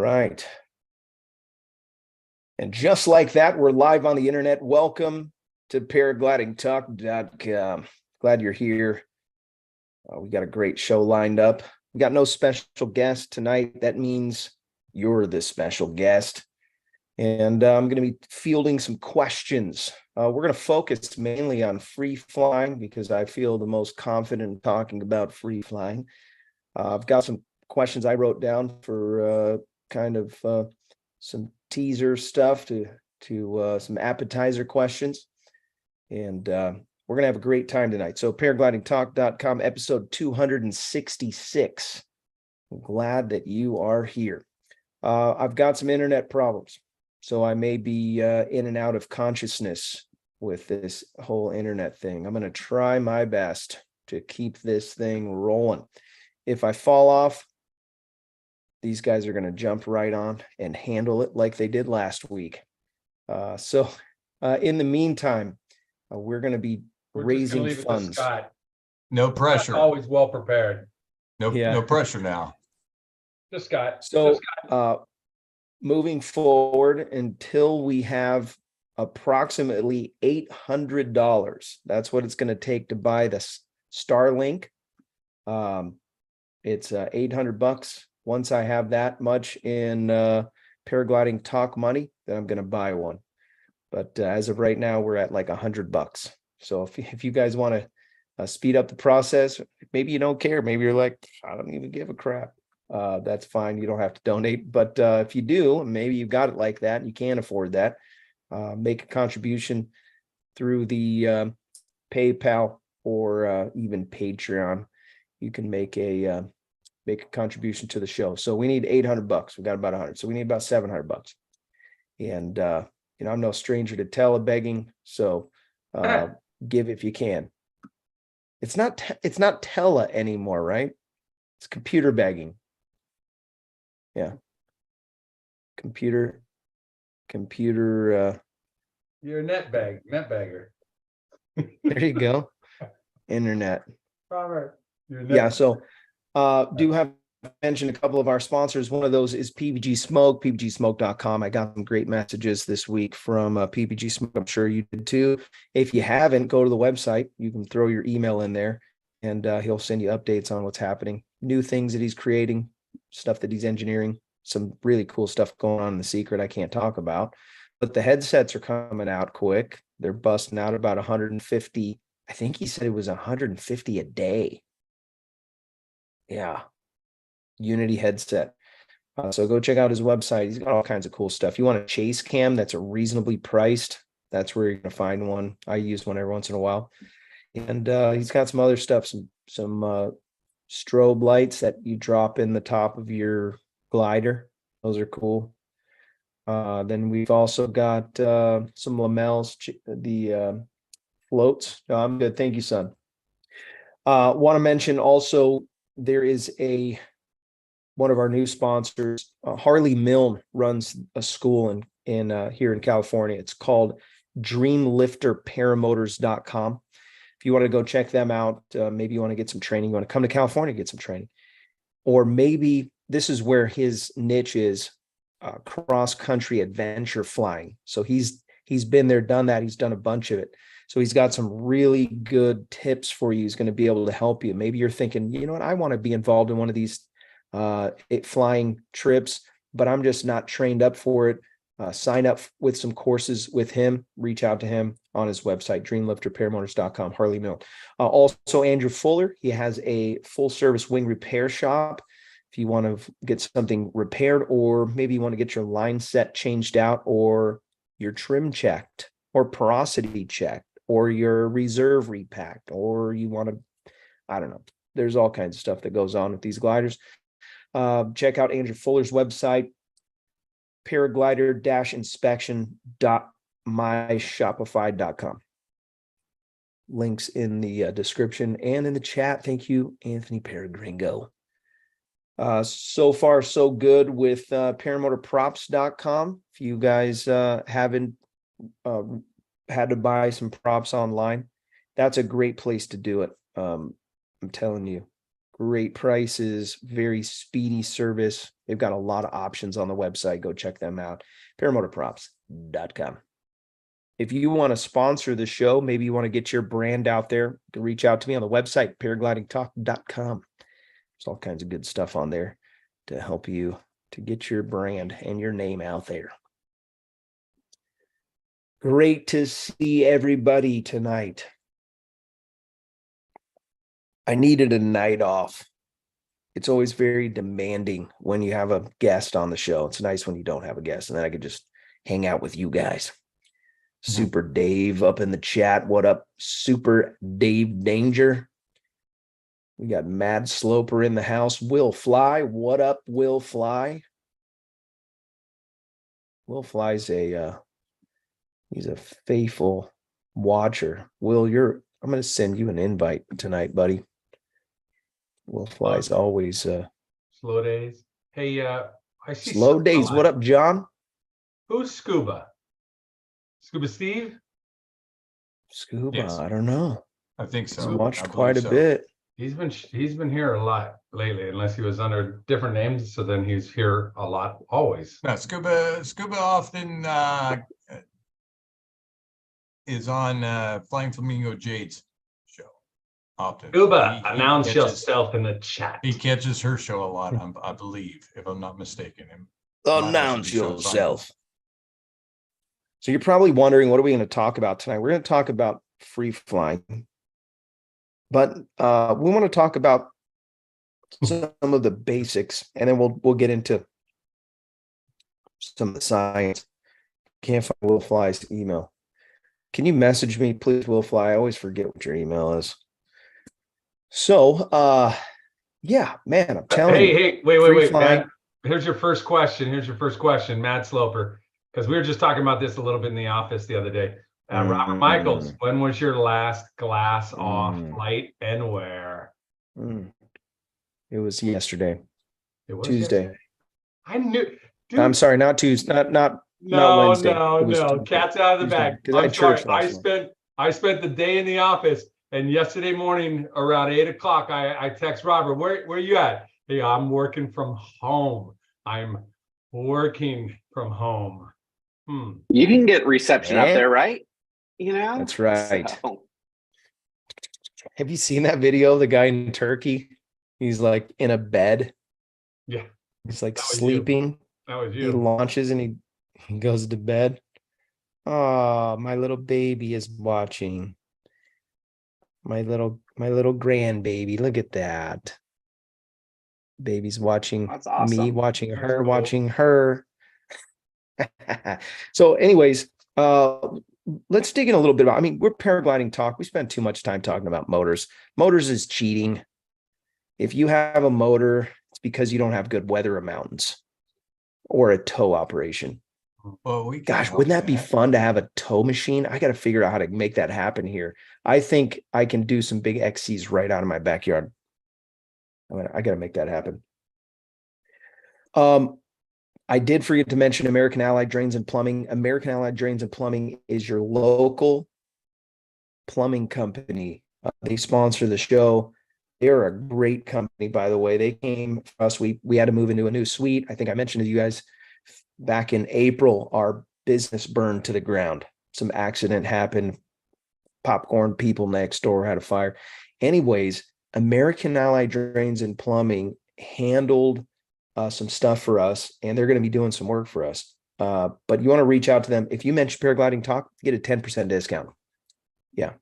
right. And just like that, we're live on the internet. Welcome to paraglidingtalk.com. Glad you're here. We got a great show lined up. We got no special guest tonight. That means you're the special guest. And I'm going to be fielding some questions. We're going to focus mainly on free flying because I feel the most confident in talking about free flying. I've got some questions I wrote down for some teaser stuff to some appetizer questions. And we're going to have a great time tonight. So paraglidingtalk.com, episode 266. I'm glad that you are here. I've got some internet problems, so I may be in and out of consciousness with this whole internet thing. I'm going to try my best to keep this thing rolling. If I fall off, these guys are going to jump right on and handle it like they did last week. So in the meantime, we're going to be raising funds. Scott. No pressure. Scott's always well prepared. No pressure now. Just Scott. So moving forward until we have approximately $800. That's what it's going to take to buy the Starlink. It's $800. Once I have that much in paragliding talk money, then I'm going to buy one. But as of right now, we're at like $100. So if you guys want to speed up the process, maybe you don't care. Maybe you're like, I don't even give a crap. That's fine. You don't have to donate. But if you do, maybe you got it like that and you can't afford that, make a contribution through the PayPal or even Patreon. You can make a contribution to the show. So we need $800. We got about 100. So we need about $700. And I'm no stranger to telebegging. So give if you can. It's not tele anymore, right? It's computer begging. Yeah. Computer. You're a netbagger. There you go. Internet. Robert. Yeah. So do have mentioned a couple of our sponsors. One of those is PBG Smoke, pbgsmoke.com. I got some great messages this week from PBG Smoke. I'm sure you did too. If you haven't, go to the website. You can throw your email in there and he'll send you updates on what's happening, new things that he's creating, stuff that he's engineering, some really cool stuff going on in the secret I can't talk about. But the headsets are coming out quick. They're busting out about 150. I think he said it was 150 a day. Yeah. Unity headset. So go check out his website. He's got all kinds of cool stuff. You want a chase cam that's a reasonably priced, that's where you're going to find one. I use one every once in a while. And he's got some other stuff, some strobe lights that you drop in the top of your glider. Those are cool. Then we've also got some lamels, the floats. No, I'm good. Thank you, son. Want to mention also, there is one of our new sponsors, Harley Milne, runs a school in here in California. It's called dreamlifterparamotors.com. If you want to go check them out, maybe you want to get some training, you want to come to California, get some training, or maybe this is where his niche is, cross-country adventure flying. So he's been there, done that. He's done a bunch of it. So he's got some really good tips for you. He's going to be able to help you. Maybe you're thinking, you know what, I want to be involved in one of these flying trips, but I'm just not trained up for it. Sign up with some courses with him. Reach out to him on his website, dreamlifterparamotors.com, Harley Milne. Also, Andrew Fuller, he has a full-service wing repair shop. If you want to get something repaired, or maybe you want to get your line set changed out, or your trim checked, or porosity checked, or your reserve repacked, or you want to, I don't know. There's all kinds of stuff that goes on with these gliders. Check out Andrew Fuller's website, paraglider-inspection.myshopify.com. Links in the description and in the chat. Thank you, Anthony Paragringo. So far, so good with paramotorprops.com. If you guys haven't had to buy some props online, that's a great place to do it. I'm telling you, great prices, very speedy service. They've got a lot of options on the website. Go check them out. Paramotorprops.com. If you want to sponsor the show, maybe you want to get your brand out there, you can reach out to me on the website, paraglidingtalk.com. There's all kinds of good stuff on there to help you to get your brand and your name out there. Great to see everybody tonight. I needed a night off. It's always very demanding when you have a guest on the show. It's nice when you don't have a guest, and then I could just hang out with you guys. Super Dave up in the chat. What up, Super Dave Danger? We got Mad Sloper in the house. Will Fly. What up, Will Fly? Will Fly's he's a faithful watcher. Will, I'm going to send you an invite tonight, buddy. Will Fly's always Slow days. Hey, I see Slow Days. What up, John? Who's Scuba? Scuba Steve? Scuba, Yes. I don't know. I think so. I watched I quite a believe so. bit. He's been here a lot lately, unless he was under different names. So then he's here a lot always. No, Scuba often is on Flying Flamingo Jade's show. Often. Scuba, He announce catches- yourself in the chat. He catches her show a lot, I believe, if I'm not mistaken. Announce yourself. So you're probably wondering, what are we going to talk about tonight? We're going to talk about free flying, but we want to talk about some of the basics, and then we'll get into some of the science. Can't find Will Fly's email. Can you message me, please, Will Fly? I always forget what your email is. So, yeah, man, I'm telling you. Hey, wait, flying. Matt. Here's your first question, Matt Sloper, because we were just talking about this a little bit in the office the other day. Robert Michaels, when was your last glass off flight and where? It was yesterday. It was Tuesday. yesterday? I knew. Dude, I'm sorry, not Tuesday, not Wednesday. No. Cat's out of the bag. Because I I'm had church sorry. last night. I spent the day in the office, and yesterday morning around 8 o'clock, I text Robert, where are you at? Hey, I'm working from home. You can get reception up there, right? That's right. So. Have you seen that video of the guy in Turkey? He's like in a bed. Yeah. He's like That was sleeping. That was He you. launches and he goes to bed. Oh, my little baby is watching. My little grandbaby. Look at that. Baby's watching That's awesome. me, watching That's her, cool. watching her. So anyways, let's dig in a little bit about, we're paragliding talk. We spend too much time talking about motors. Motors is cheating. If you have a motor, it's because you don't have good weather in mountains or a tow operation. Well, Gosh, wouldn't that be fun to have a tow machine? I got to figure out how to make that happen here. I think I can do some big XCs right out of my backyard. I got to make that happen. I did forget to mention American Allied Drains and Plumbing. American Allied Drains and Plumbing is your local plumbing company. They sponsor the show. They're a great company, by the way. They came for us. We had to move into a new suite. I think I mentioned to you guys back in April, our business burned to the ground. Some accident happened. Popcorn people next door had a fire. Anyways, American Allied Drains and Plumbing handled some stuff for us, and they're going to be doing some work for us. But you want to reach out to them. If you mention Paragliding Talk, get a 10% discount. Yeah.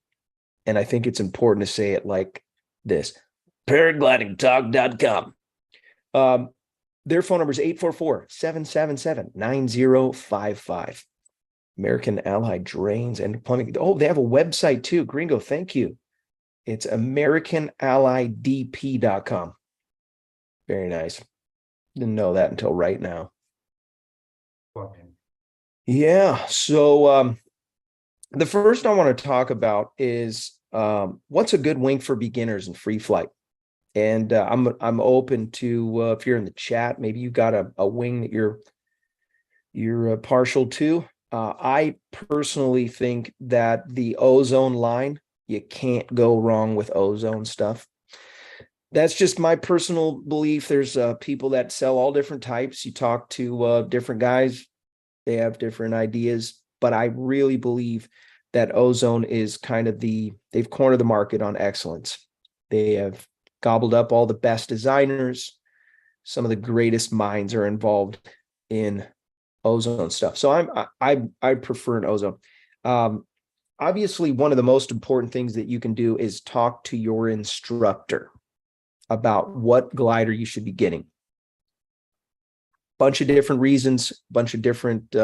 And I think it's important to say it like this: paraglidingtalk.com. Their phone number is 844-777-9055. American Allied Drains and Plumbing. Oh, they have a website too. Gringo, thank you. It's AmericanAlliedDP.com. Very nice. Didn't know that until right now. Yeah. So the first I want to talk about is what's a good wing for beginners in free flight. And I'm open to if you're in the chat, maybe you got a wing that you're partial to. I personally think that the Ozone line, you can't go wrong with Ozone stuff. that's just my personal belief. There's people that sell all different types. You talk to different guys, they have different ideas, but I really believe that Ozone is kind of they've cornered the market on excellence. They have gobbled up all the best designers. Some of the greatest minds are involved in Ozone stuff. So I prefer an Ozone. Obviously, one of the most important things that you can do is talk to your instructor about what glider you should be getting. Bunch of different reasons, bunch of different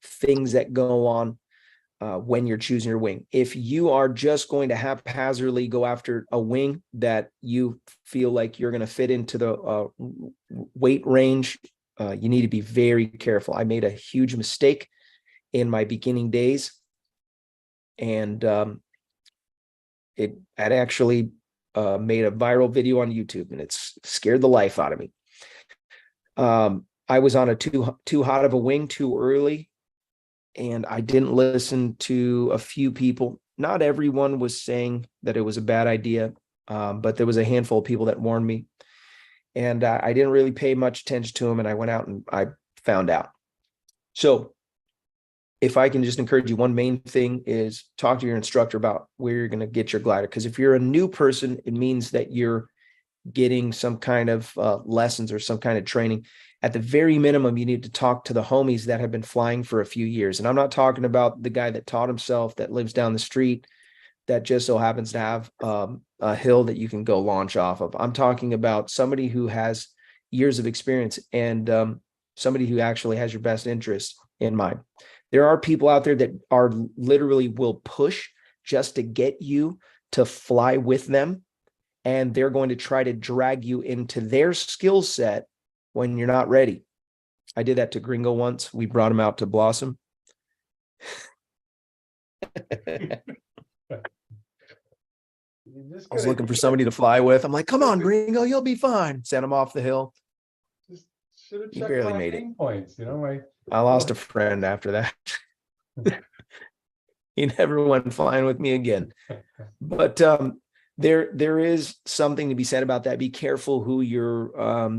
things that go on when you're choosing your wing. If you are just going to haphazardly go after a wing that you feel like you're going to fit into the weight range, you need to be very careful. I made a huge mistake in my beginning days, and it had actually made a viral video on YouTube, and it's scared the life out of me. I was on a too hot of a wing too early, and I didn't listen to a few people. Not everyone was saying that it was a bad idea, but there was a handful of people that warned me, and I didn't really pay much attention to them, and I went out and I found out. So if I can just encourage you, one main thing is talk to your instructor about where you're going to get your glider. Because if you're a new person, it means that you're getting some kind of lessons or some kind of training. At the very minimum, you need to talk to the homies that have been flying for a few years. And I'm not talking about the guy that taught himself that lives down the street that just so happens to have a hill that you can go launch off of. I'm talking about somebody who has years of experience and somebody who actually has your best interest in mind. There are people out there that are literally will push just to get you to fly with them, and they're going to try to drag you into their skill set when you're not ready. I did that to Gringo once. We brought him out to Blossom. I was looking for somebody to fly with. I'm like, come on, Gringo, you'll be fine. Sent him off the hill. He barely made it. Points, you know, I lost a friend after that. He never went flying with me again. But there is something to be said about that. Be careful who you're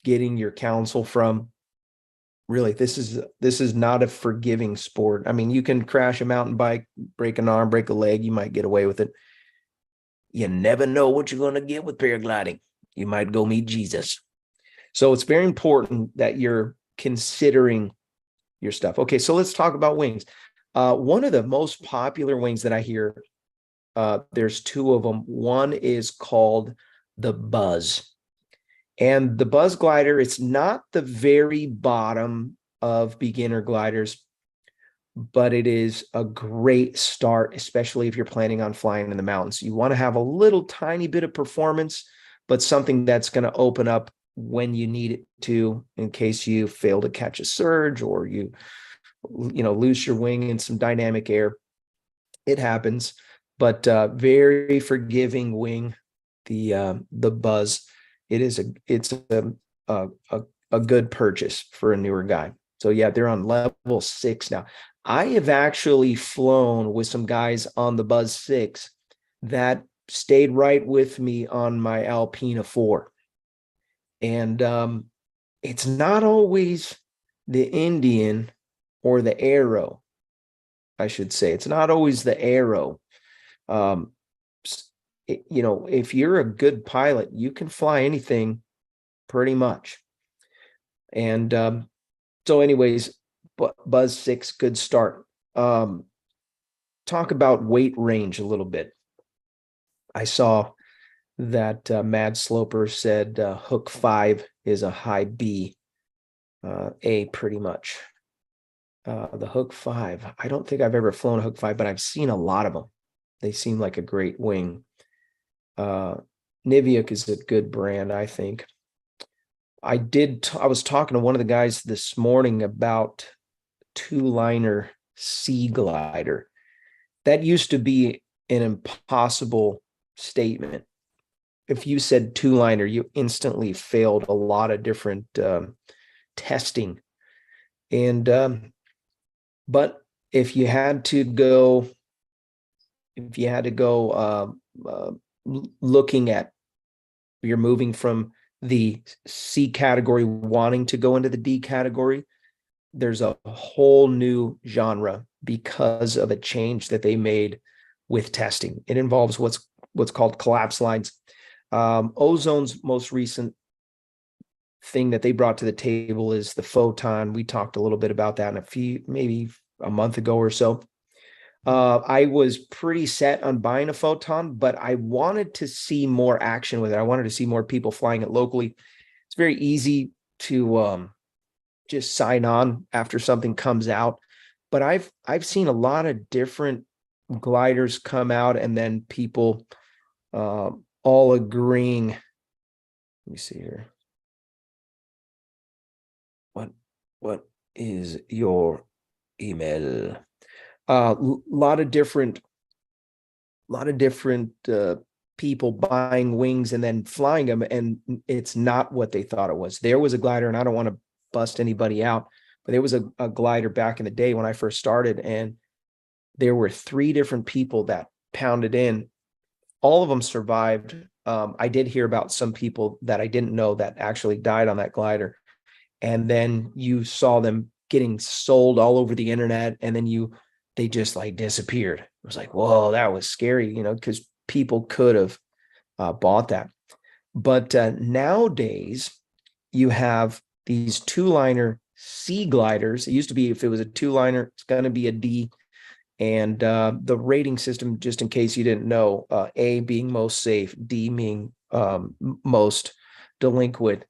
getting your counsel from. Really, this is not a forgiving sport. I mean, you can crash a mountain bike, break an arm, break a leg, you might get away with it. You never know what you're going to get with paragliding. You might go meet Jesus. So it's very important that you're considering your stuff. Okay, so let's talk about wings. One of the most popular wings that I hear, there's two of them. One is called the Buzz. And the Buzz glider, it's not the very bottom of beginner gliders, but it is a great start, especially if you're planning on flying in the mountains. You want to have a little tiny bit of performance, but something that's going to open up when you need it to, in case you fail to catch a surge or you lose your wing in some dynamic air. It happens, but very forgiving wing, the Buzz. It's a good purchase for a newer guy. So yeah, they're on level 6 now. I have actually flown with some guys on the Buzz 6 that stayed right with me on my Alpina 4. And it's not always the Indian or the Arrow, I should say. It's not always the Arrow. If you're a good pilot, you can fly anything pretty much. And so anyways, Buzz 6, good start. Talk about weight range a little bit. I saw that Mad Sloper said hook 5 is a high B, A pretty much. The hook 5, I don't think I've ever flown a hook 5, but I've seen a lot of them. They seem like a great wing. Niviuk is a good brand, I think. I was talking to one of the guys this morning about two-liner sea glider. That used to be an impossible statement. If you said two-liner, you instantly failed a lot of different testing. And but if you had to go looking at you're moving from the C category wanting to go into the D category, there's a whole new genre because of a change that they made with testing. It involves what's called collapse lines. Ozone's most recent thing that they brought to the table is the photon. We talked a little bit about that maybe a month ago or so. I was pretty set on buying a photon, but I wanted to see more action with it. I wanted to see more people flying it locally. It's very easy to just sign on after something comes out, but I've seen a lot of different gliders come out, and then people all agreeing. Let me see here. What is your email? Lot of different people buying wings and then flying them, and it's not what they thought it was. There was a glider, and I don't want to bust anybody out, but there was a glider back in the day when I first started, and there were 3 different people that pounded in. All of them survived. I did hear about some people that I didn't know that actually died on that glider. And then you saw them getting sold all over the internet, and then they just like disappeared. It was like, whoa, that was scary, because people could have bought that. But nowadays you have these 2-liner C gliders. It used to be, if it was a 2-liner, it's going to be a D. And the rating system, just in case you didn't know, A being most safe, D being most delinquent.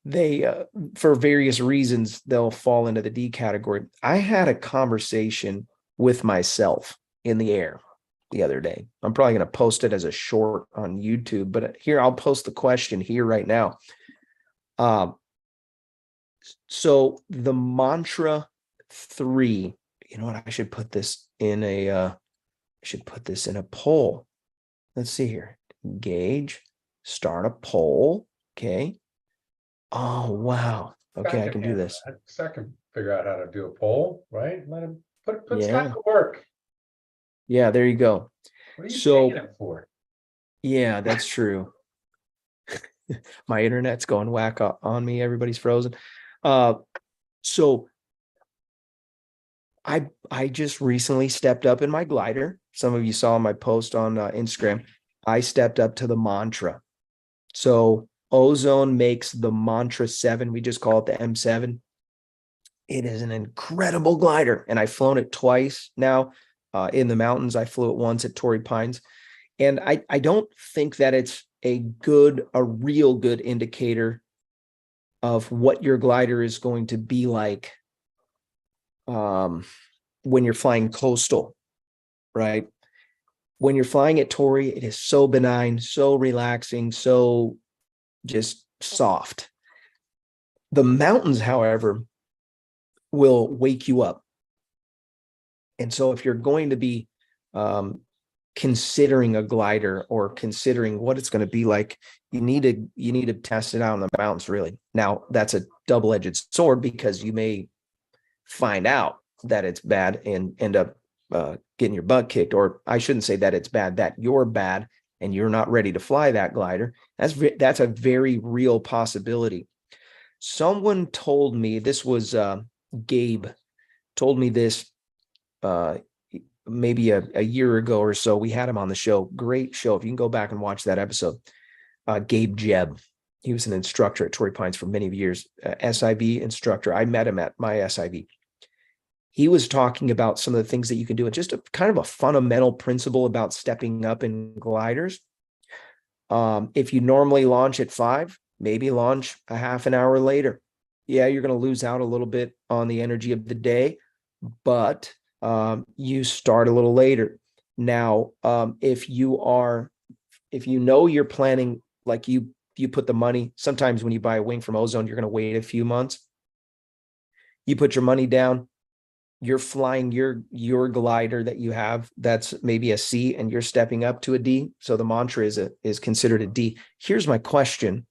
They for various reasons, they'll fall into the D category. I had a conversation with myself in the air the other day. I'm probably going to post it as a short on YouTube, but here, I'll post the question here right now. So the Mantra 3, you know what? I should put this in a poll. Let's see here. Engage, start a poll. Okay. Oh, wow. Okay, I can do this. Scott can figure out how to do a poll, right? Let him put Yeah. Scott to work. Yeah, there you go. What are you So, paying him for? yeah, that's true. My internet's going whack on me. Everybody's frozen. So I just recently stepped up in my glider. Some of you saw my post on Instagram. I stepped up to the Mantra. So Ozone makes the Mantra 7. We just call it the M7. It is an incredible glider, and I've flown it twice now in the mountains. I flew it once at Torrey Pines, and I don't think that it's a real good indicator of what your glider is going to be like when you're flying coastal, right? When you're flying at Torrey, it is so benign, so relaxing, so just soft. The mountains, however, will wake you up. And so if you're going to be considering a glider or considering what it's going to be like, you need to test it out in the mountains, really. Now, that's a double-edged sword, because you may find out that it's bad and end up getting your butt kicked. Or I shouldn't say that it's bad, that you're bad and you're not ready to fly that glider. That's a very real possibility. Someone told me, this was Gabe told me this maybe a year ago or so. We had him on the show. Great show. If you can go back and watch that episode. Gabe Jebb. He was an instructor at Torrey Pines for many years, SIV instructor. I met him at my SIV. He was talking about some of the things that you can do, and just a kind of a fundamental principle about stepping up in gliders. If you normally launch at 5, maybe launch a half an hour later. Yeah, you're going to lose out a little bit on the energy of the day, but you start a little later. Now, if you know you're planning, like you put the money, sometimes when you buy a wing from Ozone, you're going to wait a few months. You put your money down, you're flying your glider that you have, that's maybe a C, and you're stepping up to a D. So the Mantra is considered a D. Here's my question.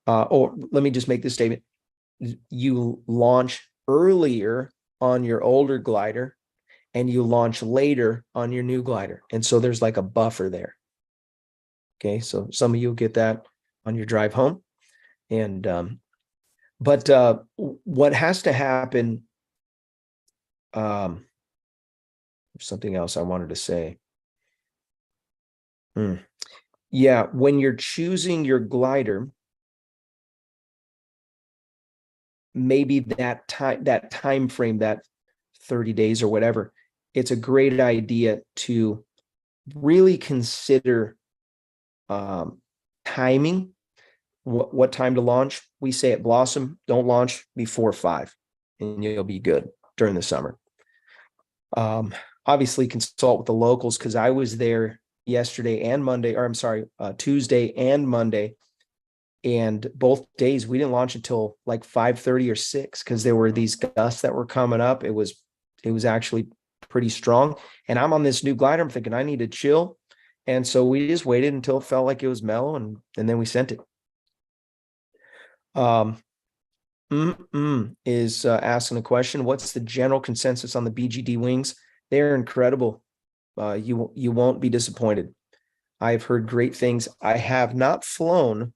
Or let me just make this statement. You launch earlier on your older glider and you launch later on your new glider. And so there's like a buffer there. Okay, so some of you will get that on your drive home. And but what has to happen, something else I wanted to say. Yeah, when you're choosing your glider, maybe that time frame, that 30 days or whatever, it's a great idea to really consider timing, what time to launch. We say at Blossom, don't launch before 5 and you'll be good during the summer. Obviously consult with the locals, because I was there yesterday and Monday, or I'm sorry, Tuesday and Monday. And both days we didn't launch until like 5:30 or 6, because there were these gusts that were coming up. It was actually pretty strong. And I'm on this new glider. I'm thinking I need to chill. And so we just waited until it felt like it was mellow, and then we sent it. Is asking a question. What's the general consensus on the BGD wings? They're incredible. You won't be disappointed. I've heard great things. I have not flown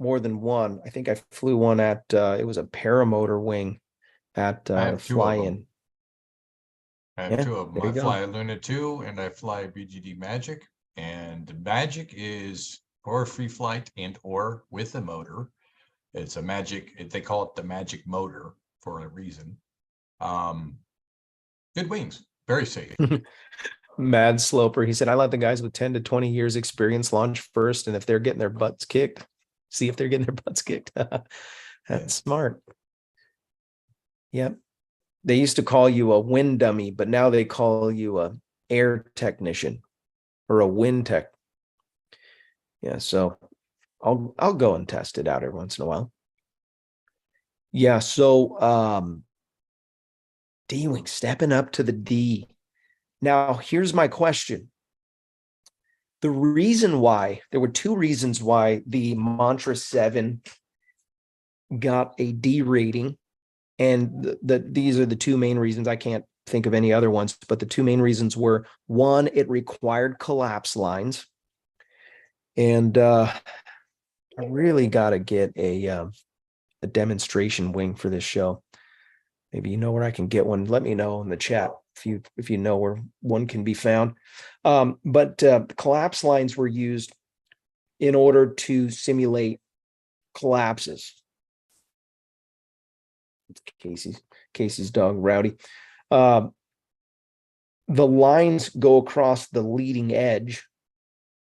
more than one. I think I flew one at it was a paramotor wing at I have two of them. fly-in. I have Yeah, two of them. there I you fly go. a Luna 2 and I fly BGD Magic. And the Magic is or free flight and or with a motor. It's a Magic, they call it the Magic motor for a reason. Good wings, very safe. Mad Sloper. He said, I let the guys with 10 to 20 years experience launch first. And if they're getting their butts kicked, see if they're getting their butts kicked. That's smart. Yep. They used to call you a wind dummy, but now they call you a air technician or a wind tech. Yeah. So I'll go and test it out every once in a while. Yeah. So D-wing, stepping up to the D. Now, here's my question. The reason why, there were two reasons why the Mantra 7 got a D rating. And these are the two main reasons. I can't think of any other ones, but the two main reasons were, one, it required collapse lines. And I really got to get a demonstration wing for this show. Maybe you know where I can get one. Let me know in the chat if you know where one can be found. But collapse lines were used in order to simulate collapses. Casey's dog, Rowdy. The lines go across the leading edge,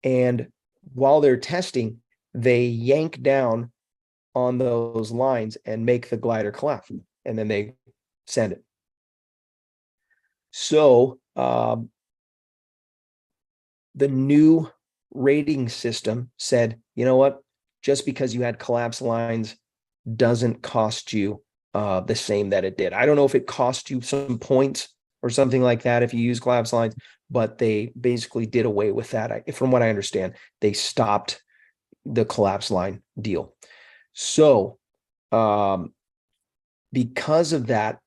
and while they're testing, they yank down on those lines and make the glider collapse, and then they send it. So the new rating system said, you know what? Just because you had collapse lines doesn't cost you the same that it did. I don't know if it cost you some points or something like that if you use collapse lines, but they basically did away with that. From what I understand, they stopped the collapse line deal. So because of that,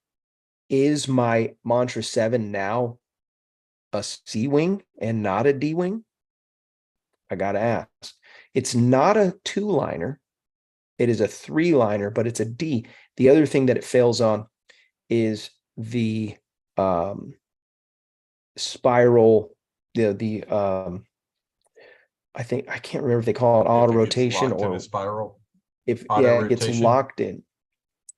is my Mantra 7 now a C-wing and not a D-wing? I got to ask. It's not a 2-liner. It is a 3-liner, but it's a D. The other thing that it fails on is the spiral, I think, I can't remember if they call it auto rotation or a spiral. If auto it gets locked in.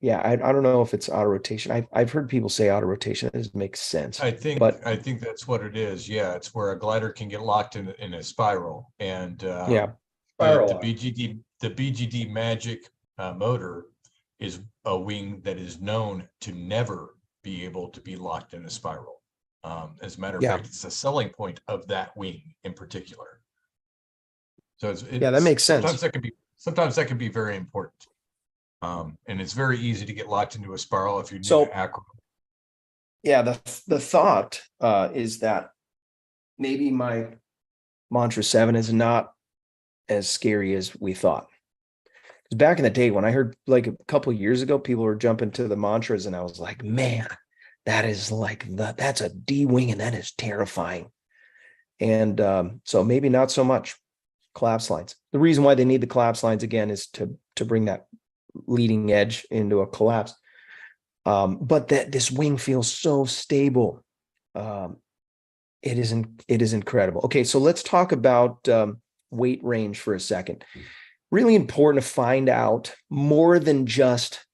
Yeah, I don't know if it's auto rotation. I've heard people say auto rotation. It makes sense. I think that's what it is. Yeah, it's where a glider can get locked in a spiral. And yeah, the BGD Magic motor is a wing that is known to never be able to be locked in a spiral. As a matter of fact, it's a selling point of that wing in particular. So that makes sense. Sometimes that can be very important. And it's very easy to get locked into a spiral if you need an acro. Yeah, the thought is that maybe my Mantra 7 is not as scary as we thought. Because back in the day, when I heard, like a couple of years ago, people were jumping to the Mantras, and I was like, man, that is that's a D-wing, and that is terrifying. And so maybe not so much. collapse lines. The reason why they need the collapse lines again is to bring that leading edge into a collapse. But that this wing feels so stable. It is incredible. Okay, so let's talk about weight range for a second. Really important to find out more than just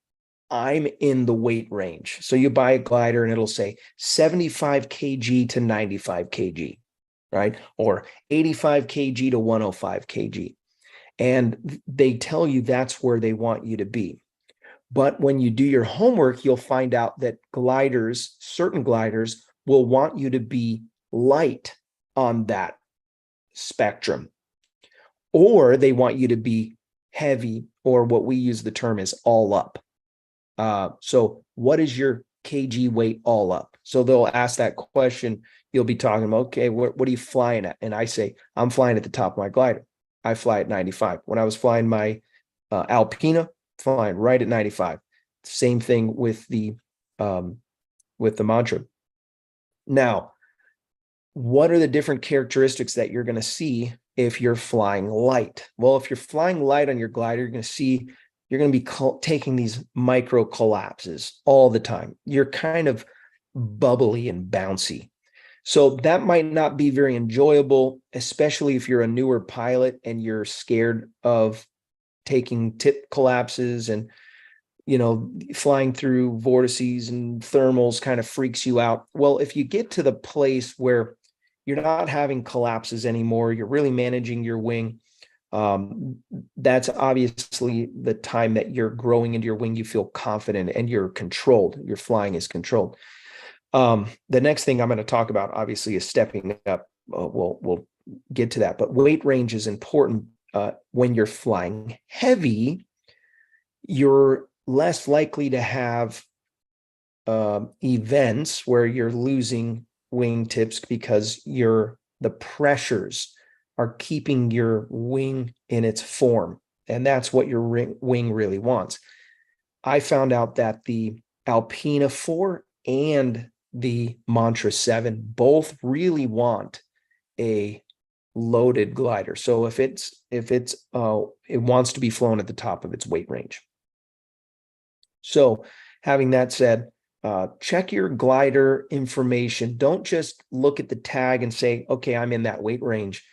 I'm in the weight range. So you buy a glider and it'll say 75 kg to 95 kg, right? Or 85 kg to 105 kg. And they tell you that's where they want you to be. But when you do your homework, you'll find out that gliders, certain gliders, will want you to be light on that spectrum, or they want you to be heavy, or what we use the term is all up. So what is your kg weight all up? So they'll ask that question. You'll be talking about, okay, what are you flying at? And I say, I'm flying at the top of my glider. I fly at 95. When I was flying my Alpina, flying right at 95. Same thing with the Mantra. Now, what are the different characteristics that you're going to see if you're flying light? Well, if you're flying light on your glider, you're going to be taking these micro collapses all the time. You're kind of bubbly and bouncy. So that might not be very enjoyable, especially if you're a newer pilot and you're scared of taking tip collapses, and flying through vortices and thermals kind of freaks you out. Well, if you get to the place where you're not having collapses anymore, you're really managing your wing, that's obviously the time that you're growing into your wing. You feel confident and you're controlled. Your flying is controlled. The next thing I'm going to talk about, obviously, is stepping up. We'll get to that, but weight range is important. When you're flying heavy, you're less likely to have events where you're losing wing tips because the pressures are keeping your wing in its form. And that's what your wing really wants. I found out that the Alpina 4 and the Mantra 7 both really want a loaded glider. So if it wants to be flown at the top of its weight range. So having that said, check your glider information. Don't just look at the tag and say, okay, I'm in that weight range.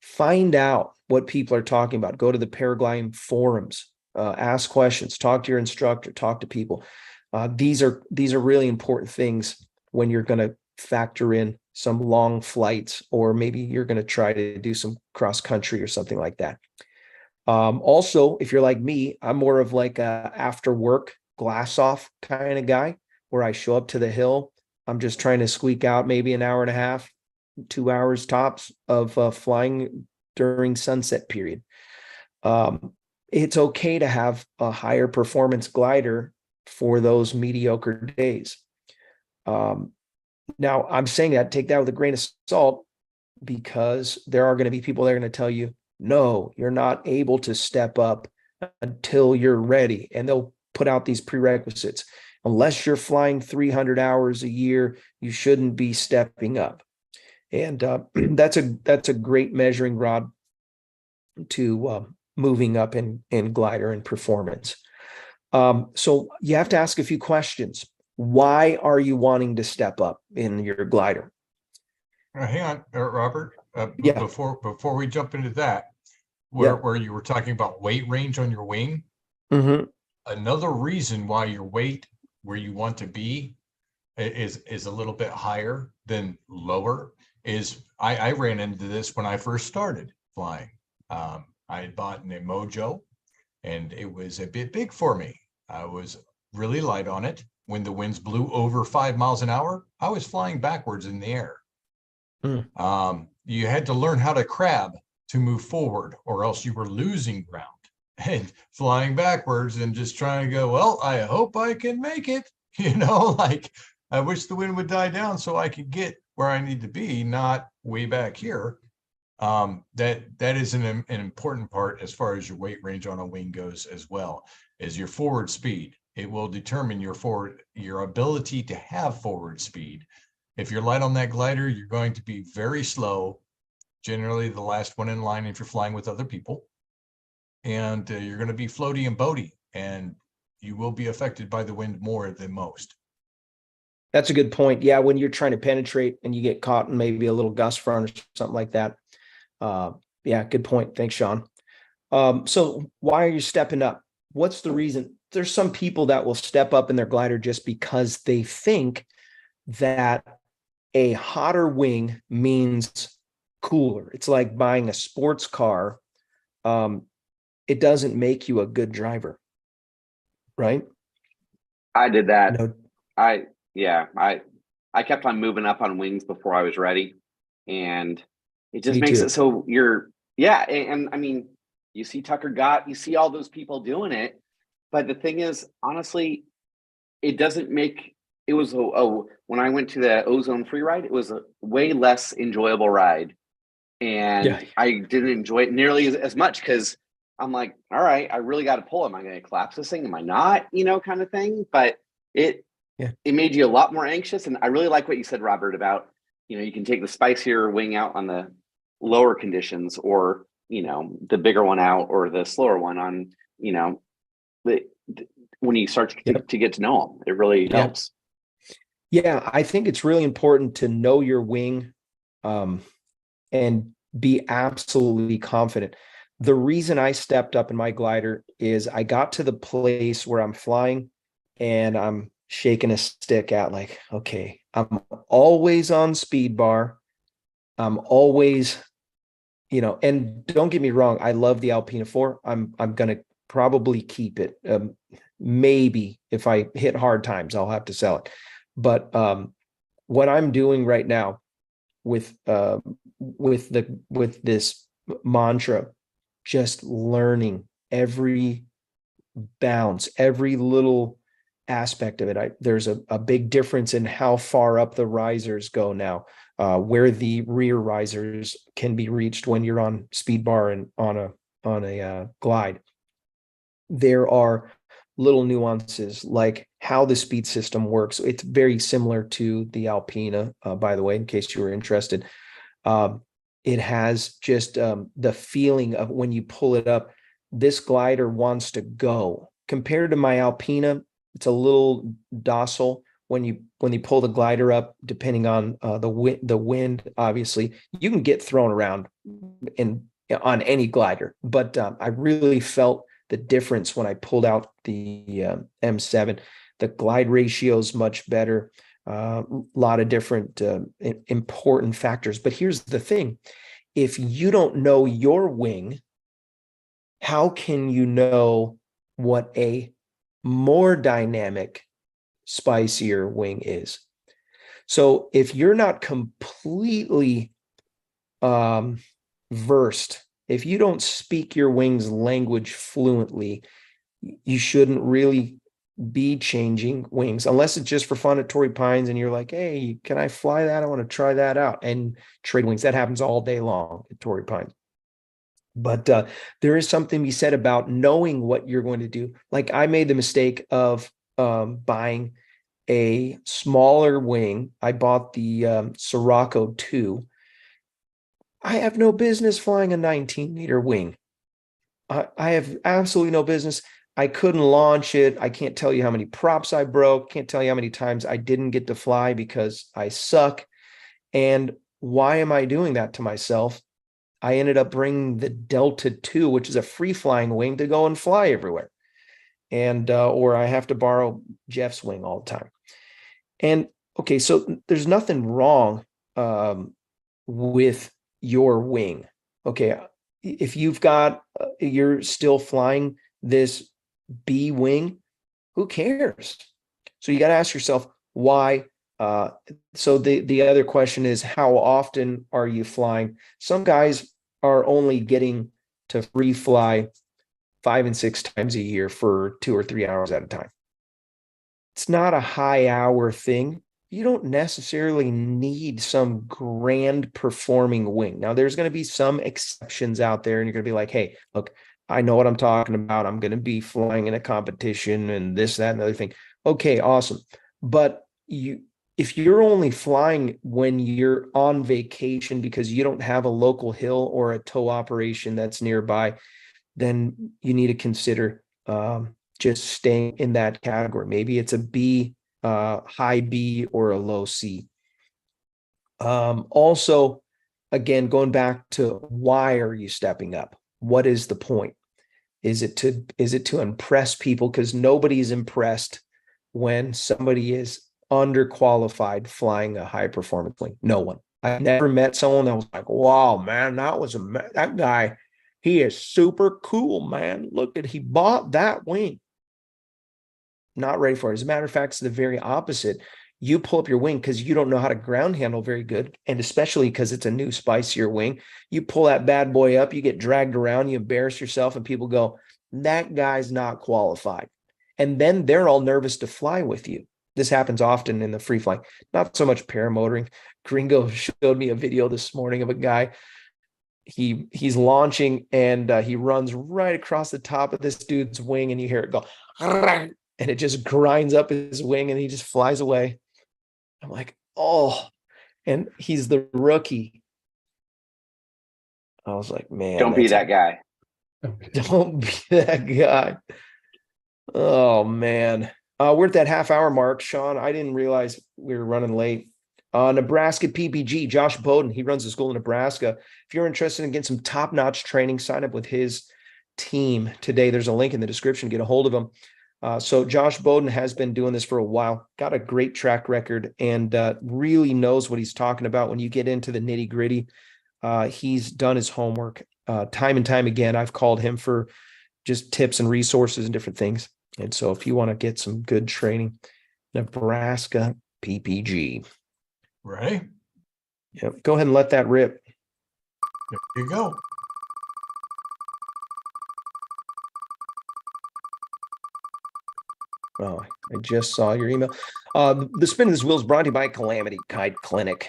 Find out what people are talking about. Go to the paragliding forums, ask questions, talk to your instructor, talk to people. These are really important things when you're going to factor in some long flights, or maybe you're going to try to do some cross country or something like that. Also, if you're like me, I'm more of like a after work glass off kind of guy, where I show up to the hill. I'm just trying to squeak out maybe an hour and a half, 2 hours tops of flying during sunset period. It's okay to have a higher performance glider for those mediocre days. Now, I'm saying that, take that with a grain of salt, because there are going to be people that are going to tell you, no, you're not able to step up until you're ready. And they'll put out these prerequisites. Unless you're flying 300 hours a year, you shouldn't be stepping up. And that's a great measuring rod to moving up in glider and performance. So you have to ask a few questions. Why are you wanting to step up in your glider? Hang on, Robert. Yeah. Before we jump into that, where you were talking about weight range on your wing, another reason why your weight where you want to be is a little bit higher than lower is I ran into this when I first started flying. I had bought an Mojo, and it was a bit big for me. I was really light on it. When the winds blew over 5 miles an hour, I was flying backwards in the air. You had to learn how to crab to move forward, or else you were losing ground and flying backwards and just trying to go, well, I hope I can make it. Like I wish the wind would die down so I could get where I need to be, not way back here. That is an important part as far as your weight range on a wing goes, as well as your forward speed. It will determine your ability to have forward speed. If you're light on that glider, you're going to be very slow generally the last one in line if you're flying with other people. And you're going to be floaty and boaty, and you will be affected by the wind more than most. That's a good point. Yeah, when you're trying to penetrate and you get caught in maybe a little gust front or something like that. Yeah, good point. Thanks, Sean. So why are you stepping up? What's the reason? There's some people that will step up in their glider just because they think that a hotter wing means cooler. It's like buying a sports car. It doesn't make you a good driver, right? I did that. No, I kept on moving up on wings before I was ready, and it just me makes too. it so and I mean, you see you see all those people doing it, but the thing is, honestly, it doesn't make it was when I went to the ozone free ride, it was a way less enjoyable ride, and Yeah. I didn't enjoy it nearly as much because I'm like, all right, I really got to pull. Am I going to collapse this thing? Am I not? Kind of thing. But it made you a lot more anxious. And I really like what you said, Robert, about, you can take the spicier wing out on the lower conditions, or, the bigger one out, or the slower one on, when you start to get to know them, it really helps. Yeah, I think it's really important to know your wing, and be absolutely confident. The reason I stepped up in my glider is I got to the place where I'm flying and I'm shaking a stick at, like, okay, I'm always on speed bar. I'm always, and don't get me wrong, I love the Alpina 4. I'm going to probably keep it. Maybe if I hit hard times, I'll have to sell it. But what I'm doing right now with this mantra, just learning every bounce, every little aspect of it. There's a big difference in how far up the risers go now, where the rear risers can be reached when you're on speed bar and on a glide. There are little nuances like how the speed system works. It's very similar to the Alpina, by the way, in case you were interested. It has just the feeling of when you pull it up, this glider wants to go. Compared to my Alpina, it's a little docile. When you pull the glider up, depending on the wind, obviously, you can get thrown around on any glider. But I really felt the difference when I pulled out the M7. The glide ratio is much better. A lot of different important factors. But here's the thing. If you don't know your wing, how can you know what a more dynamic, spicier wing is? So if you're not completely versed, if you don't speak your wing's language fluently, you shouldn't really be changing wings unless it's just for fun at Torrey Pines and you're like, hey, can I fly that? I want to try that out and trade wings. That happens all day long at Torrey Pines. But there is something to be said about knowing what you're going to do. Like I made the mistake of buying a smaller wing. I bought the Sirocco 2. I have no business flying a 19-meter wing. I have absolutely no business. I couldn't launch it. I can't tell you how many props I broke. Can't tell you how many times I didn't get to fly because I suck. And why am I doing that to myself? I ended up bringing the Delta 2, which is a free flying wing, to go and fly everywhere. And, or I have to borrow Jeff's wing all the time. And okay, so there's nothing wrong with your wing. Okay. If you're still flying this B wing, who cares? So you got to ask yourself why. So the other question is, how often are you flying? Some guys are only getting to free fly 5 and 6 times a year for 2 or 3 hours at a time. It's not a high hour thing. You don't necessarily need some grand performing wing. Now, there's going to be some exceptions out there, and you're going to be like, hey, look, I know what I'm talking about. I'm going to be flying in a competition and this, that, and the other thing. Okay, awesome. But if you're only flying when you're on vacation because you don't have a local hill or a tow operation that's nearby, then you need to consider just staying in that category. Maybe it's a B, high B, or a low C. Also, again, going back to why are you stepping up? What is the point? Is it to impress people? Because nobody's impressed when somebody is underqualified flying a high performance wing. No one. I never met someone that was like, wow, man, that guy, he is super cool, man. Look at, he bought that wing. Not ready for it. As a matter of fact, it's the very opposite. You pull up your wing because you don't know how to ground handle very good. And especially because it's a new, spicier wing. You pull that bad boy up, you get dragged around, you embarrass yourself, and people go, that guy's not qualified. And then they're all nervous to fly with you. This happens often in the free flying, not so much paramotoring. Gringo showed me a video this morning of a guy. He's launching and he runs right across the top of this dude's wing, and you hear it go, and it just grinds up his wing, and he just flies away. I'm like, oh, and he's the rookie. I was like, man, Don't be that guy. Don't be that guy. Oh man. We're at that half-hour mark, Sean. I didn't realize we were running late. Nebraska PPG, Josh Bowden, he runs a school in Nebraska. If you're interested in getting some top-notch training, sign up with his team today. There's a link in the description. Get a hold of him. So Josh Bowden has been doing this for a while, got a great track record, and really knows what he's talking about when you get into the nitty-gritty. He's done his homework time and time again. I've called him for just tips and resources and different things. And so if you want to get some good training, Nebraska PPG. Right. Yep. Go ahead and let that rip. There you go. Oh, I just saw your email. The Spin of This Wheel is brought to you by Calamity Kite Clinic.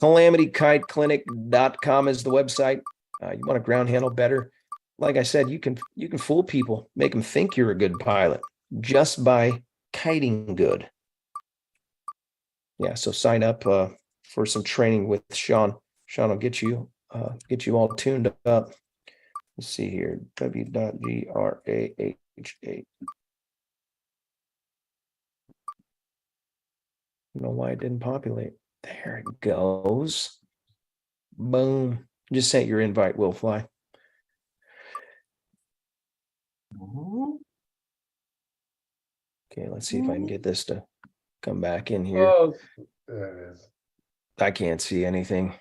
CalamityKiteClinic.com is the website. You want to ground handle better. Like I said, you can fool people, make them think you're a good pilot just by kiting good. Yeah, so sign up for some training with Sean. Sean will get you all tuned up. Let's see here. W.GRAHA. I don't know why it didn't populate. There it goes. Boom. Just sent your invite, Will Fly. Okay, let's see if I can get this to come back in here. Oh, there it is. I can't see anything.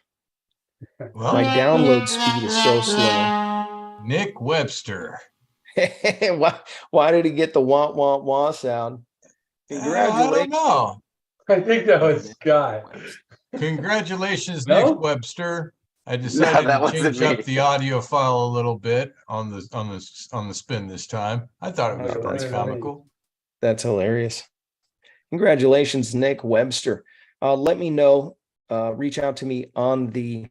Well, My download speed is so slow. Nick Webster. Why did he get the wah wah wah sound? I don't know. I think that was Scott. Congratulations, No? Nick Webster. I decided that to wasn't change me. up the audio file a little bit on the spin this time. I thought it was Oh, pretty that's comical. That's hilarious. Congratulations, Nick Webster. Let me know. Reach out to me on the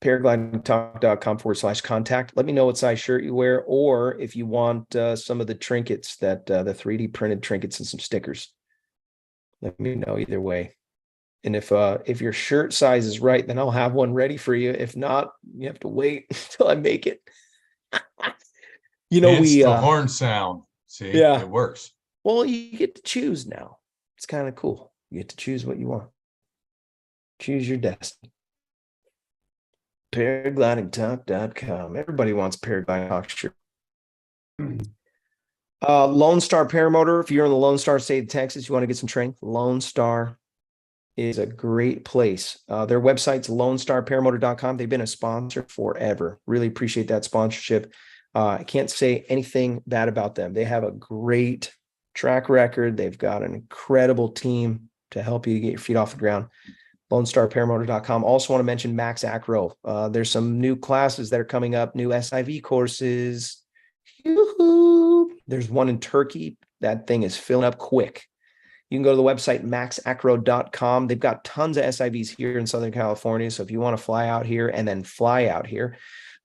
paraglidingtalk.com/contact. Let me know what size shirt you wear, or if you want some of the trinkets that the 3D printed trinkets and some stickers. Let me know either way. And if your shirt size is right, then I'll have one ready for you. If not, you have to wait until I make it. Hence the horn sound. See, yeah, it works. Well, you get to choose now. It's kind of cool. You get to choose what you want. Choose your destiny. Paraglidingtalk.com. Everybody wants paragliding talk shirt. Lone Star Paramotor. If you're in the Lone Star state of Texas, you want to get some training. Lone Star is a great place. Their website's lonestarparamotor.com. They've been a sponsor forever. Really appreciate that sponsorship. I can't say anything bad about them. They have a great track record. They've got an incredible team to help you get your feet off the ground. LoneStarParamotor.com. Also want to mention Max Acro. There's some new classes that are coming up, new SIV courses. Yoo-hoo. There's one in Turkey. That thing is filling up quick. You can go to the website maxacro.com. They've got tons of SIVs here in Southern California. So if you want to fly out here and then fly out here,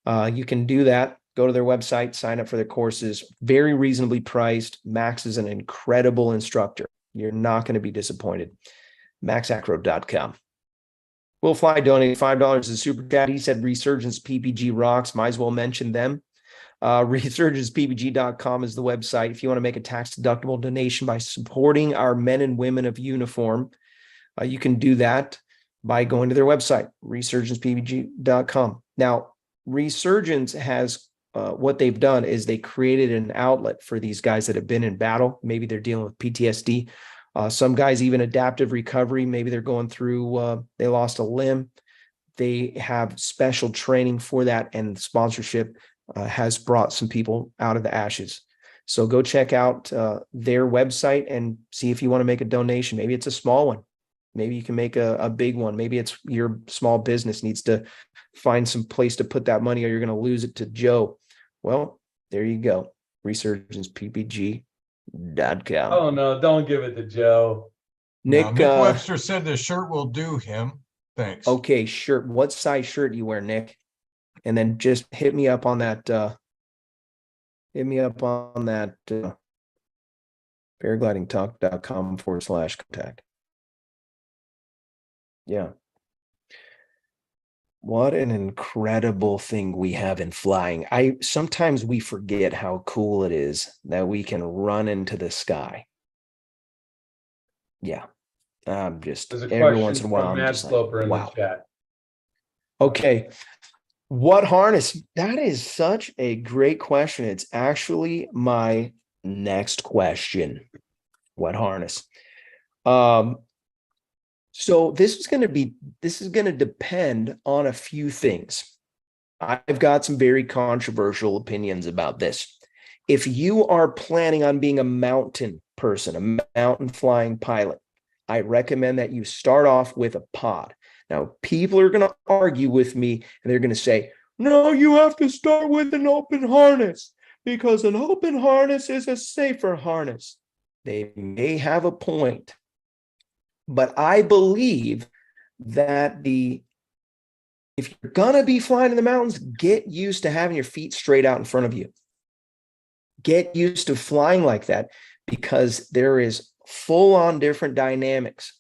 you can do that. Go to their website, sign up for their courses. Very reasonably priced. Max is an incredible instructor. You're not going to be disappointed. maxacro.com. Will Fly donated $5 as a super chat. He said Resurgence PPG rocks. Might as well mention them. Resurgencepbg.com is the website. If you want to make a tax-deductible donation by supporting our men and women of uniform, you can do that by going to their website, resurgencepbg.com. Now, Resurgence has what they've done is they created an outlet for these guys that have been in battle. Maybe they're dealing with PTSD. Some guys even adaptive recovery. Maybe they're going through, they lost a limb. They have special training for that, and sponsorship has brought some people out of the ashes. So go check out their website and see if you want to make a donation. Maybe it's a small one. Maybe you can make a big one. Maybe it's your small business needs to find some place to put that money, or you're going to lose it to Joe. Well, there you go. Resurgencepbg.com. Oh no, don't give it to Joe. Nick Webster said the shirt will do him. Thanks. Okay, shirt. What size shirt do you wear, Nick? And then just hit me up on that. Paraglidingtalk.com/contact. Yeah. What an incredible thing we have in flying. Sometimes we forget how cool it is that we can run into the sky. Yeah. I'm just every once in a while, I'm just like, wow. The chat. Okay. What harness? That is such a great question. It's actually my next question. What harness? So this is going to depend on a few things. I've got some very controversial opinions about this. If you are planning on being a mountain person, a mountain flying pilot, I recommend that you start off with a pod. Now, people are going to argue with me, and they're going to say, no, you have to start with an open harness because an open harness is a safer harness. They may have a point, but I believe that if you're going to be flying in the mountains, get used to having your feet straight out in front of you. Get used to flying like that because there is full-on different dynamics.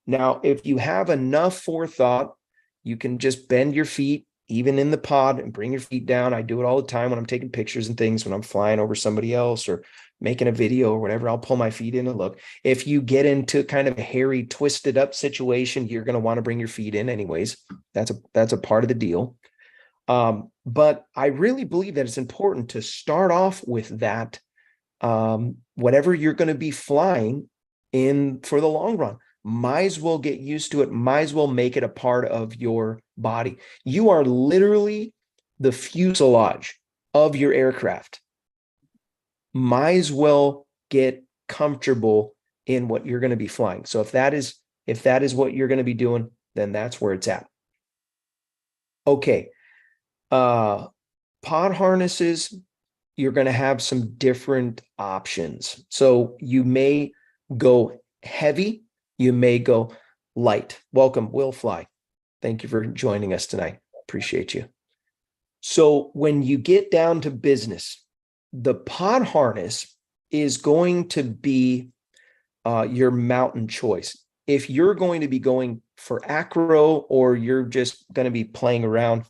Now, if you have enough forethought, you can just bend your feet, even in the pod, and bring your feet down. I do it all the time when I'm taking pictures and things, when I'm flying over somebody else or making a video or whatever, I'll pull my feet in and look. If you get into kind of a hairy, twisted up situation, you're going to want to bring your feet in anyways. That's a part of the deal. But I really believe that it's important to start off with that, whatever you're going to be flying in for the long run. Might as well get used to it. Might as well make it a part of your body. You are literally the fuselage of your aircraft. Might as well get comfortable in what you're going to be flying. So if that is what you're going to be doing, then that's where it's at. Okay. Pod harnesses, you're going to have some different options. So you may go heavy. You may go light. Welcome, Will Fly. Thank you for joining us tonight. Appreciate you. So when you get down to business, the pod harness is going to be your mountain choice. If you're going to be going for acro, or you're just going to be playing around,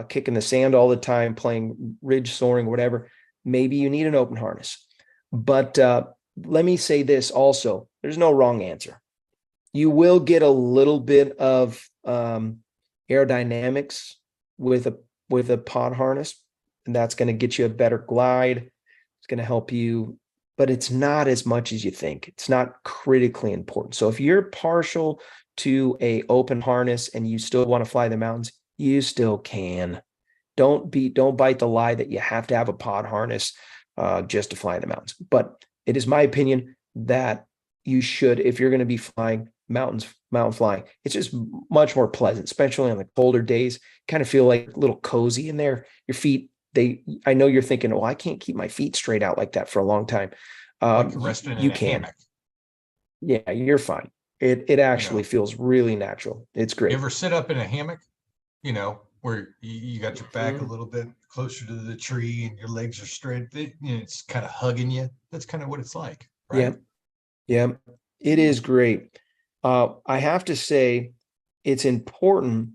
kicking the sand all the time, playing ridge soaring, whatever, maybe you need an open harness. But let me say this also, there's no wrong answer. You will get a little bit of aerodynamics with a pod harness, and that's going to get you a better glide. It's going to help you, but it's not as much as you think. It's not critically important. So if you're partial to a open harness and you still want to fly the mountains, you still can. Don't bite the lie that you have to have a pod harness just to fly the mountains. But it is my opinion that you should, if you're going to be flying mountain flying, it's just much more pleasant, especially on the colder days. Kind of feel like a little cozy in there. Your feet, I know you're thinking, well, I can't keep my feet straight out like that for a long time. Like resting in a hammock. Yeah, you're fine. It actually feels really natural. It's great. You ever sit up in a hammock, where you got your back a little bit closer to the tree and your legs are straight. It's kind of hugging you. That's kind of what it's like, Yeah. right? Yeah. It is great. I have to say it's important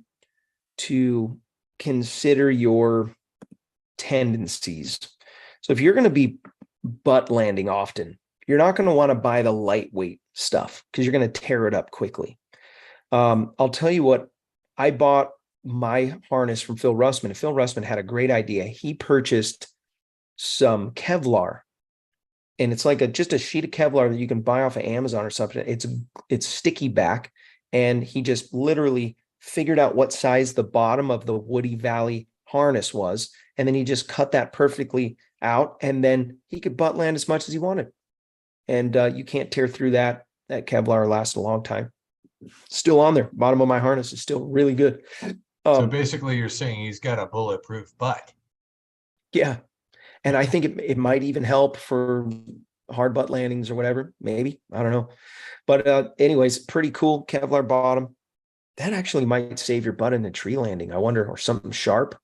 to consider your tendencies. So if you're going to be butt landing often, you're not going to want to buy the lightweight stuff because you're going to tear it up quickly. I'll tell you what, I bought my harness from Phil Russman, and Phil Russman had a great idea. He purchased some Kevlar, and it's like just a sheet of Kevlar that you can buy off of Amazon or something. It's sticky back, and he just literally figured out what size the bottom of the Woody Valley harness was, and then he just cut that perfectly out, and then he could butt land as much as he wanted. And you can't tear through that. That Kevlar lasts a long time. Still on there. Bottom of my harness is still really good. So basically you're saying he's got a bulletproof butt. Yeah. And I think it might even help for hard butt landings or whatever. Maybe. I don't know. But anyways, pretty cool Kevlar bottom. That actually might save your butt in a tree landing, I wonder, or something sharp.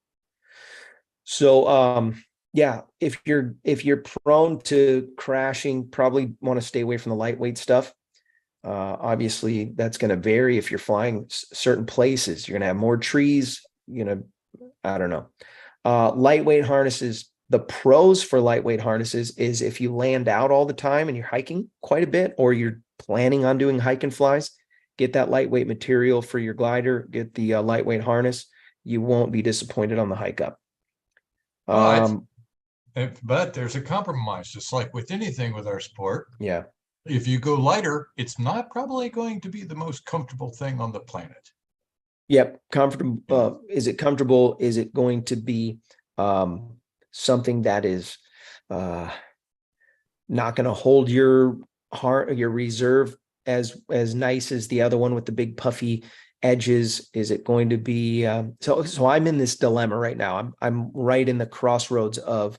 So yeah, if you're prone to crashing, probably want to stay away from the lightweight stuff. Obviously, that's going to vary if you're flying certain places. You're going to have more trees. I don't know. Lightweight harnesses. The pros for lightweight harnesses is if you land out all the time and you're hiking quite a bit, or you're planning on doing hike and flies, get that lightweight material for your glider. Get the lightweight harness. You won't be disappointed on the hike up. But there's a compromise, just like with anything with our sport. Yeah. If you go lighter, it's not probably going to be the most comfortable thing on the planet. Yep. Comfortable. Is it comfortable? Is it going to be something that is not going to hold your reserve as nice as the other one with the big puffy edges? Is it going to be so I'm in this dilemma right now. I'm right in the crossroads of,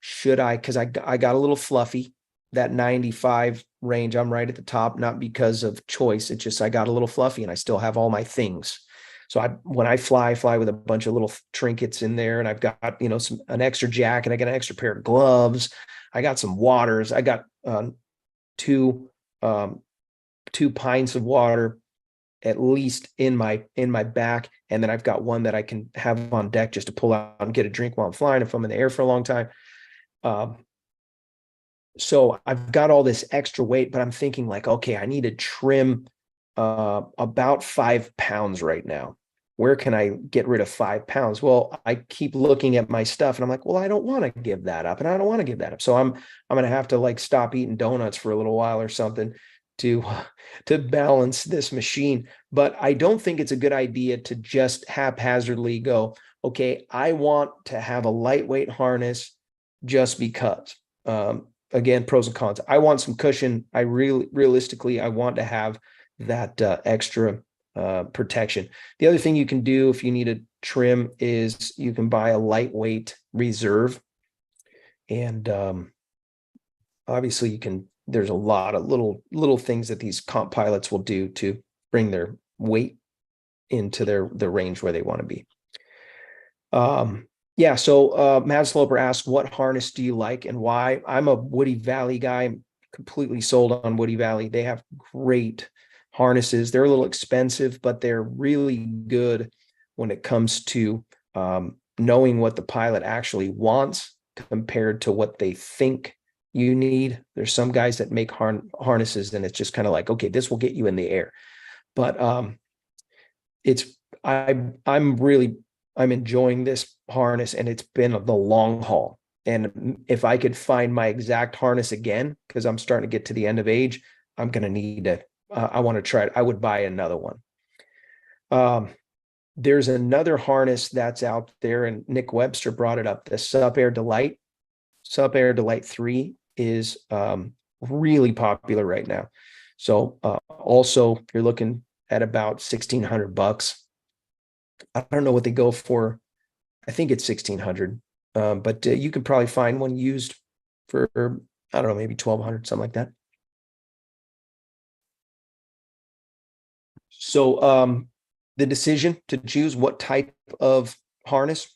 should I, because I got a little fluffy, that 95 range, I'm right at the top, not because of choice. It's just I got a little fluffy and I still have all my things. So when I fly with a bunch of little trinkets in there, and I've got, an extra jacket, I got an extra pair of gloves, I got some waters, I got two pints of water at least in my back, and then I've got one that I can have on deck just to pull out and get a drink while I'm flying if I'm in the air for a long time. So I've got all this extra weight, but I'm thinking like, okay, I need to trim about 5 pounds right now. Where can I get rid of 5 pounds? Well, I keep looking at my stuff and I'm like, well, I don't want to give that up, and I don't want to give that up. So I'm going to have to like stop eating donuts for a little while or something to balance this machine. But I don't think it's a good idea to just haphazardly go, okay, I want to have a lightweight harness just because. Again, pros and cons. I want some cushion. Realistically, I want to have that extra protection. The other thing you can do if you need a trim is you can buy a lightweight reserve. And obviously you can, there's a lot of little things that these comp pilots will do to bring their weight into the range where they want to be. Yeah, so Mad Sloper asked, what harness do you like and why? I'm a Woody Valley guy. I'm completely sold on Woody Valley. They have great harnesses. They're a little expensive, but they're really good when it comes to knowing what the pilot actually wants compared to what they think you need. There's some guys that make harnesses and it's just kind of like, okay, this will get you in the air. But I'm enjoying this harness, and it's been the long haul. And if I could find my exact harness again, because I'm starting to get to the end of age, I'm going to need to, I want to try it. I would buy another one. There's another harness that's out there, and Nick Webster brought it up, the Sub Air Delight. Sub Air Delight 3 is really popular right now. So also you're looking at about $1,600. I don't know what they go for. I think it's 1,600, but you can probably find one used for, I don't know, maybe 1,200, something like that. So the decision to choose what type of harness,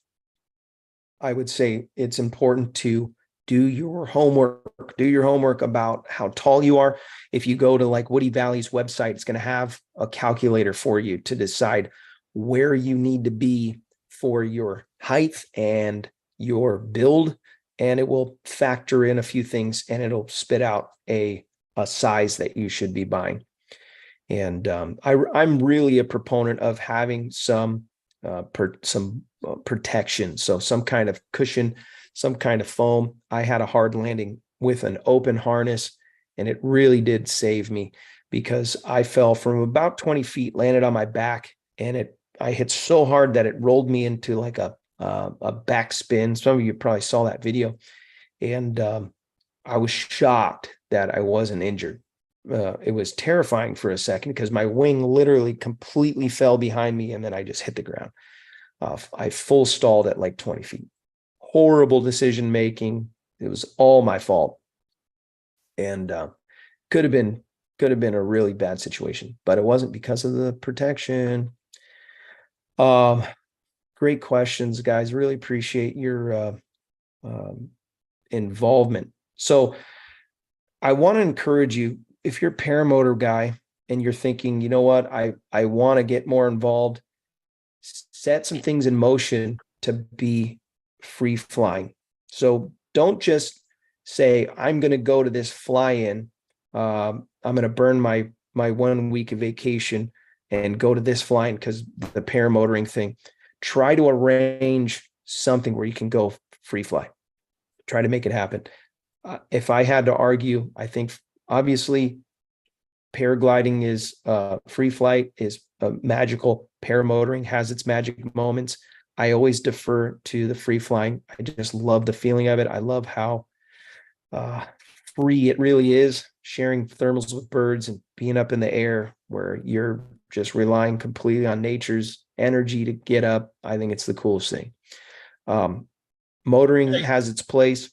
I would say it's important to do your homework about how tall you are. If you go to like Woody Valley's website, it's going to have a calculator for you to decide where you need to be for your height and your build, and it will factor in a few things and it'll spit out a size that you should be buying. And I'm really a proponent of having some protection, so some kind of cushion, some kind of foam. I had a hard landing with an open harness, and it really did save me because I fell from about 20 feet, landed on my back, and I hit so hard that it rolled me into like a backspin. Some of you probably saw that video, and I was shocked that I wasn't injured. It was terrifying for a second because my wing literally completely fell behind me, and then I just hit the ground. I full stalled at like 20 feet. Horrible decision making. It was all my fault, and could have been a really bad situation, but it wasn't because of the protection. Great questions, guys. Really appreciate your involvement. So I want to encourage you, if you're a paramotor guy and you're thinking, you know what, I want to get more involved, set some things in motion to be free flying. So don't just say, I'm going to go to this fly-in. I'm going to burn my 1 week of vacation and go to this fly-in because the paramotoring thing. Try to arrange something where you can go free fly. Try to make it happen. If I had to argue, I think obviously paragliding is free flight is magical. Paramotoring has its magic moments. I always defer to the free flying. I just love the feeling of it. I love how free it really is, sharing thermals with birds and being up in the air where you're just relying completely on nature's energy to get up. I think it's the coolest thing. Motoring has its place.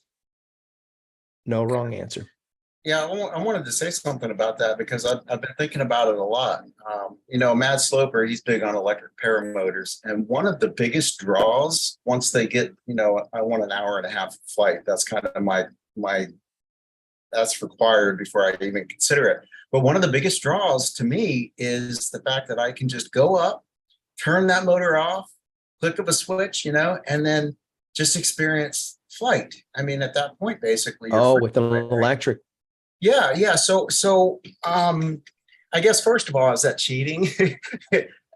No wrong answer. Yeah, I wanted to say something about that because I've been thinking about it a lot. Matt Sloper, he's big on electric paramotors. And one of the biggest draws, once they get, I want an hour and a half flight. That's kind of my that's required before I even consider it. But one of the biggest draws to me is the fact that I can just go up, turn that motor off, click of a switch, and then just experience flight. I mean, at that point, basically. With an electric. Yeah. So, I guess first of all, is that cheating?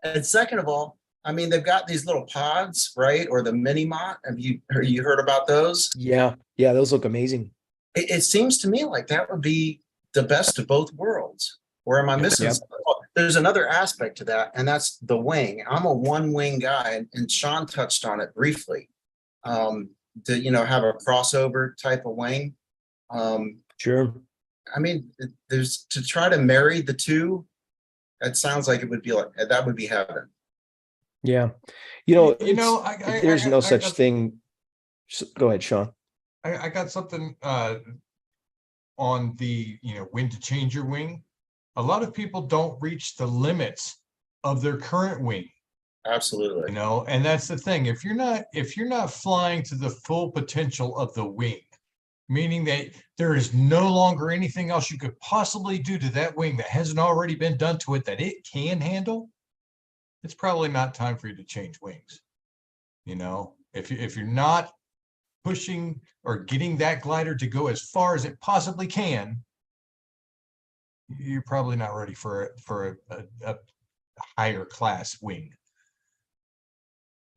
And second of all, I mean, they've got these little pods, right? Or the mini mot. Have you heard about those? Yeah. Those look amazing. It seems to me like that would be the best of both worlds. Or am I missing something? There's another aspect to that, and that's the wing. I'm a one wing guy, and Sean touched on it briefly. To have a crossover type of wing. Sure. I mean, there's to try to marry the two. It sounds like it would be like that would be heaven. Yeah, there's no such thing. Go ahead, Sean. I got something on the when to change your wing. A lot of people don't reach the limits of their current wing. Absolutely. And that's the thing. If you're not flying to the full potential of the wing, meaning that there is no longer anything else you could possibly do to that wing that hasn't already been done to it that it can handle, it's probably not time for you to change wings. If you're not pushing or getting that glider to go as far as it possibly can, you're probably not ready for a higher class wing.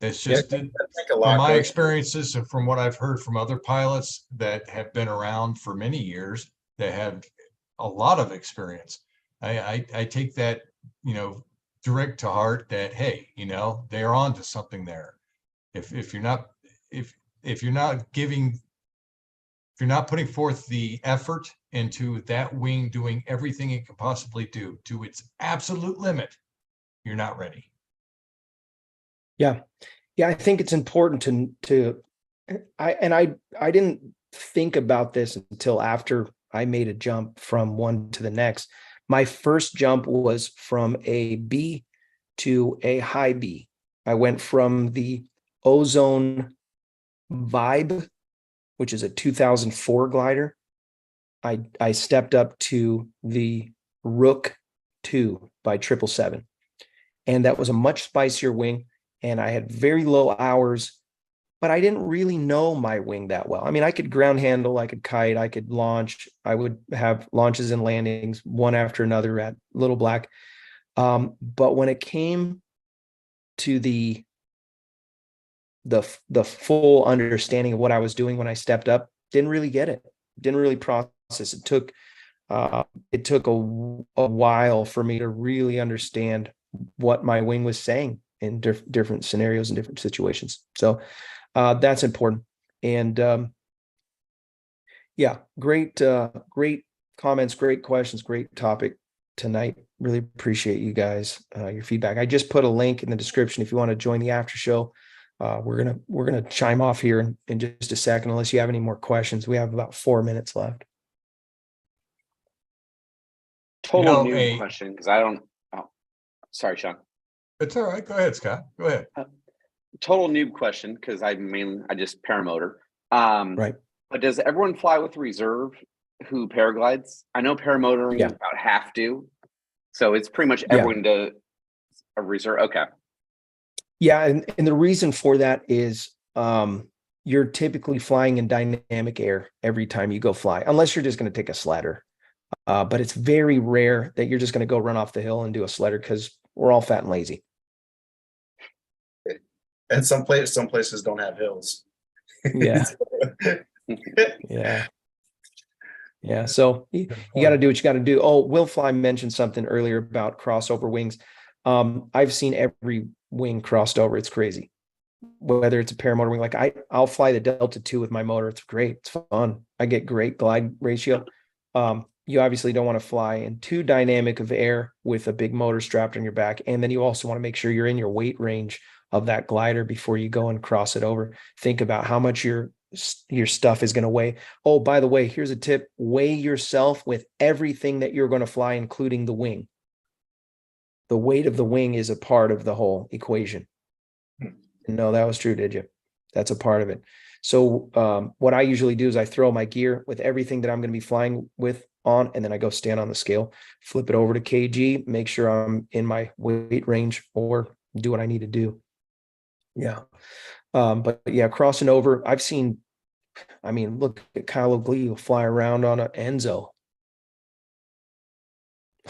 That's just from my experiences and from what I've heard from other pilots that have been around for many years that have a lot of experience. I take that, direct to heart that, hey, they're on to something there. If you're not putting forth the effort into that wing doing everything it can possibly do to its absolute limit, you're not ready. Yeah. I think it's important I didn't think about this until after I made a jump from one to the next. My first jump was from a B to a high B. I went from the ozone Vibe, which is a 2004 glider, I stepped up to the Rook 2 by 777. And that was a much spicier wing. And I had very low hours, but I didn't really know my wing that well. I mean, I could ground handle, I could kite, I could launch. I would have launches and landings one after another at Little Black. But when it came to the full understanding of what I was doing when I stepped up, didn't really get it. Didn't really process. It took a while for me to really understand what my wing was saying in different scenarios and different situations. So that's important. And yeah, great comments, great questions, great topic tonight. Really appreciate you guys, your feedback. I just put a link in the description if you want to join the after show. We're gonna chime off here in just a second, unless you have any more questions. We have about 4 minutes left. Total new question, because I don't. Oh, sorry, Sean. It's all right. Go ahead, Scott. Go ahead. Total noob question, because I just paramotor. Right. But does everyone fly with reserve who paraglides? I know paramotoring about half do, so it's pretty much everyone does a reserve. Okay. Yeah, and the reason for that is you're typically flying in dynamic air every time you go fly, unless you're just going to take a sledder. But it's very rare that you're just going to go run off the hill and do a sledder, because we're all fat and lazy. And some places don't have hills. Yeah. Yeah. So you got to do what you got to do. Oh, Will Fly mentioned something earlier about crossover wings. I've seen every wing crossed over. It's crazy. Whether it's a paramotor wing, like I'll fly the Delta 2 with my motor. It's great. It's fun. I get great glide ratio. You obviously don't want to fly in too dynamic of air with a big motor strapped on your back. And then you also want to make sure you're in your weight range of that glider before you go and cross it over. Think about how much your stuff is going to weigh. Oh, by the way, here's a tip. Weigh yourself with everything that you're going to fly, including the wing. The weight of the wing is a part of the whole equation. No, that was true, did you? That's a part of it. So what I usually do is I throw my gear with everything that I'm going to be flying with on, and then I go stand on the scale, flip it over to kg, make sure I'm in my weight range, or do what I need to do. Yeah. But yeah, crossing over, I've seen, I mean, look at Kyle O'Glee fly around on an Enzo.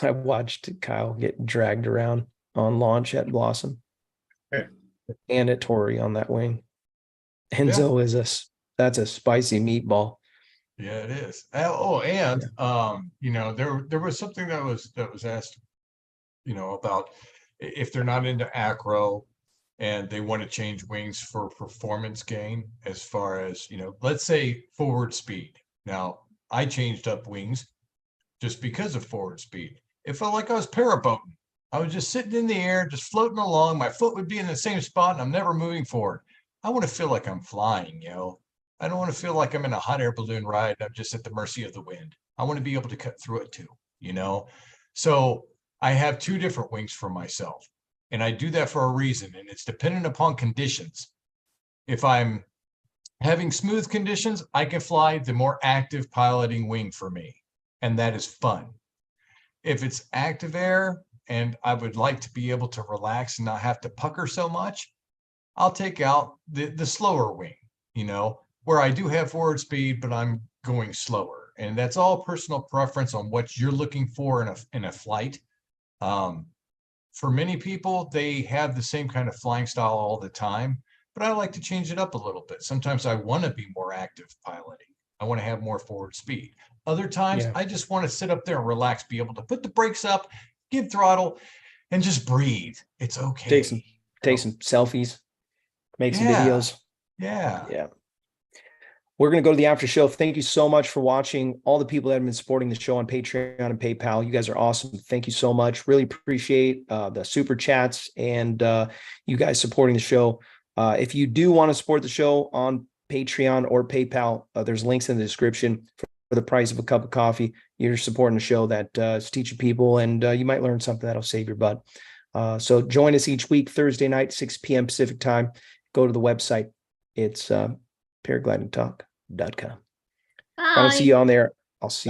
I watched Kyle get dragged around on launch at Blossom and at Torrey on that wing. Enzo is that's a spicy meatball. Yeah, it is. Oh, and there was something that was asked, about if they're not into acro and they want to change wings for performance gain, as far as, let's say forward speed. Now, I changed up wings just because of forward speed. It felt like I was paraboating. I was just sitting in the air, just floating along. My foot would be in the same spot and I'm never moving forward. I want to feel like I'm flying, I don't want to feel like I'm in a hot air balloon ride. I'm just at the mercy of the wind. I want to be able to cut through it too, So I have 2 different wings for myself, and I do that for a reason, and it's dependent upon conditions. If I'm having smooth conditions, I can fly the more active piloting wing for me, and that is fun. If it's active air and I would like to be able to relax and not have to pucker so much, I'll take out the slower wing, where I do have forward speed, but I'm going slower. And that's all personal preference on what you're looking for in a flight. For many people, they have the same kind of flying style all the time, but I like to change it up a little bit. Sometimes I want to be more active piloting. I want to have more forward speed. Other times, I just want to sit up there and relax, be able to put the brakes up, give throttle, and just breathe. It's okay. Take some selfies, make some videos. Yeah. We're going to go to the after show. Thank you so much for watching. All the people that have been supporting the show on Patreon and PayPal. You guys are awesome. Thank you so much. Really appreciate the super chats and you guys supporting the show. If you do want to support the show on Patreon or PayPal, there's links in the description. For the price of a cup of coffee, you're supporting a show that is teaching people, and you might learn something that'll save your butt. So join us each week, Thursday night, 6 p.m. Pacific time. Go to the website. It's paraglidingtalk.com. If I Bye. don't see you on there, I'll see